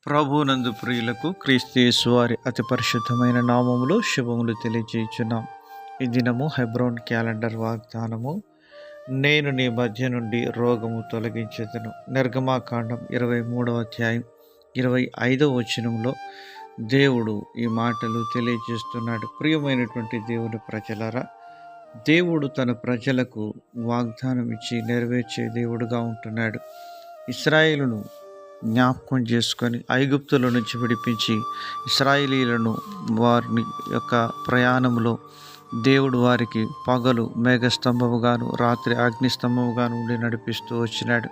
ప్రభునందు ప్రియులకు క్రీస్తు యేసు వారి అతి పరిశుద్ధమైన నామములో శుభములు తెలియజేయుచున్నాం. ఈ దినము హెబ్రోన్ క్యాలెండర్ వాగ్దానము, నేను నీ మధ్య నుండి రోగము తొలగించెదను. నిర్గమాకాండం 23వ అధ్యాయం 25వ వచనంలో దేవుడు ఈ మాటలు తెలియజేస్తున్నాడు. ప్రియమైనటువంటి దేవుని ప్రజలారా, దేవుడు తన ప్రజలకు వాగ్దానం ఇచ్చి నెరవేర్చే దేవుడుగా ఉంటున్నాడు. ఇశ్రాయేలును జ్ఞాపకం చేసుకొని ఐగుప్తుల నుంచి విడిపించి ఇశ్రాయేలీలను వారిని యొక్క ప్రయాణంలో దేవుడు వారికి పగలు మేఘస్తంభముగాను రాత్రి అగ్నిస్తంభముగాను ఉండి నడిపిస్తూ వచ్చినాడు.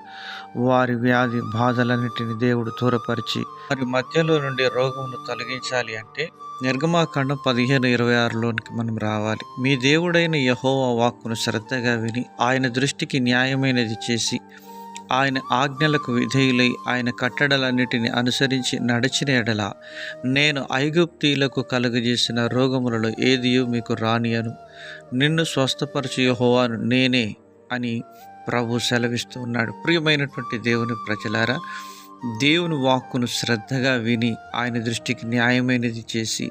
వారి వ్యాధి బాధలన్నిటిని దేవుడు దూరపరిచి వారి మధ్యలో నుండి రోగమును తొలగించాలి అంటే నిర్గమాకాండం 15:26లోనికి మనం రావాలి. మీ దేవుడైన యెహోవా వాక్కును శ్రద్ధగా విని ఆయన దృష్టికి న్యాయమైనది చేసి ఆయన ఆజ్ఞలకు విధేయులై ఆయన కట్టడలన్నిటిని అనుసరించి నడిచిన ఎడల నేను ఐగుప్తీయులకు కలుగజేసిన రోగములలో ఏదియూ మీకు రానియను. నిన్ను స్వస్థపరచు యెహోవాను నేనే అని ప్రభు సెలవిస్తూ ఉన్నాడు. ప్రియమైనటువంటి దేవుని ప్రజలారా, దేవుని వాక్కును శ్రద్ధగా విని ఆయన దృష్టికి న్యాయమైనది చేసి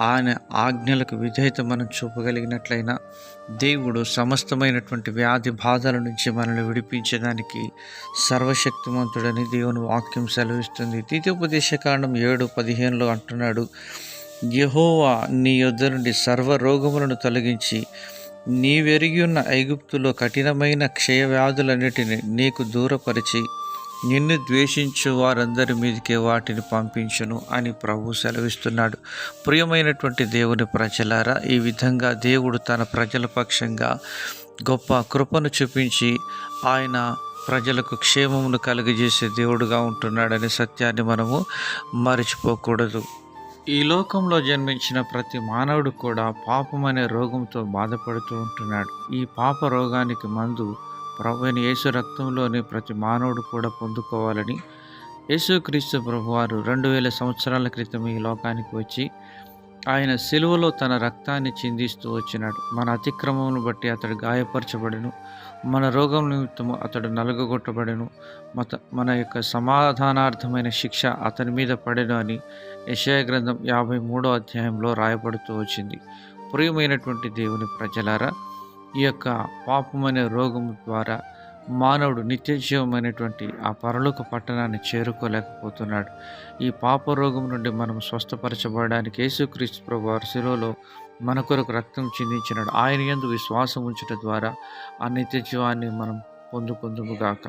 ఆయన ఆజ్ఞలకు విధేయత మనం చూపగలిగినట్లయినా దేవుడు సమస్తమైనటువంటి వ్యాధి బాధల నుంచి మనల్ని విడిపించడానికి సర్వశక్తిమంతుడని దేవుని వాక్యం సెలవిస్తుంది. ద్వితీయోపదేశకాండం 7:15లో అంటున్నాడు, యెహోవా నీ యొద్ద నుండి సర్వ రోగములను తొలగించి నీవెరిగి ఉన్న ఐగుప్తులో కఠినమైన క్షయవ్యాధులన్నిటిని నీకు దూరపరిచి నిన్ను ద్వేషించు వారందరి మీదకే వాటిని పంపించును అని ప్రభు సెలవిస్తున్నాడు. ప్రియమైనటువంటి దేవుని ప్రజలారా, ఈ విధంగా దేవుడు తన ప్రజల పక్షంగా గొప్ప కృపను చూపించి ఆయన ప్రజలకు క్షేమమును కలుగజేసే దేవుడుగా ఉంటున్నాడనే సత్యాన్ని మనము మరిచిపోకూడదు. ఈ లోకంలో జన్మించిన ప్రతి మానవుడు కూడా పాపం అనే రోగంతో బాధపడుతూ ఉంటున్నాడు. ఈ పాప రోగానికి మందు ప్రభువైన యేసు రక్తంలోని ప్రతి మానవుడు కూడా పొందుకోవాలని యేసుక్రీస్తు ప్రభువారు 2000 సంవత్సరాల క్రితం ఈ లోకానికి వచ్చి ఆయన సిలువలో తన రక్తాన్ని చిందిస్తూ వచ్చినాడు. మన అతిక్రమమును బట్టి అతడు గాయపరచబడెను, మన రోగం నిమిత్తము అతడు నలుగగొట్టబడెను, మన యొక్క సమాధానార్థమైన శిక్ష అతని మీద పడెను అని యెషయా గ్రంథం 53వ అధ్యాయంలో రాయబడుతూ వచ్చింది. ప్రియమైనటువంటి దేవుని ప్రజలారా, ఈ యొక్క పాపమనే రోగం ద్వారా మానవుడు నిత్యజీవమైనటువంటి ఆ పరలోక పట్టణాన్ని చేరుకోలేకపోతున్నాడు. ఈ పాప రోగం నుండి మనం స్వస్థపరచబడడానికి యేసుక్రీస్తు ప్రభువారు శిలువలో మన కొరకు రక్తం చిందించినాడు. ఆయన యందు విశ్వాసం ఉంచుట ద్వారా ఆ నిత్యజీవాన్ని మనం పొందుకుందుముగాక.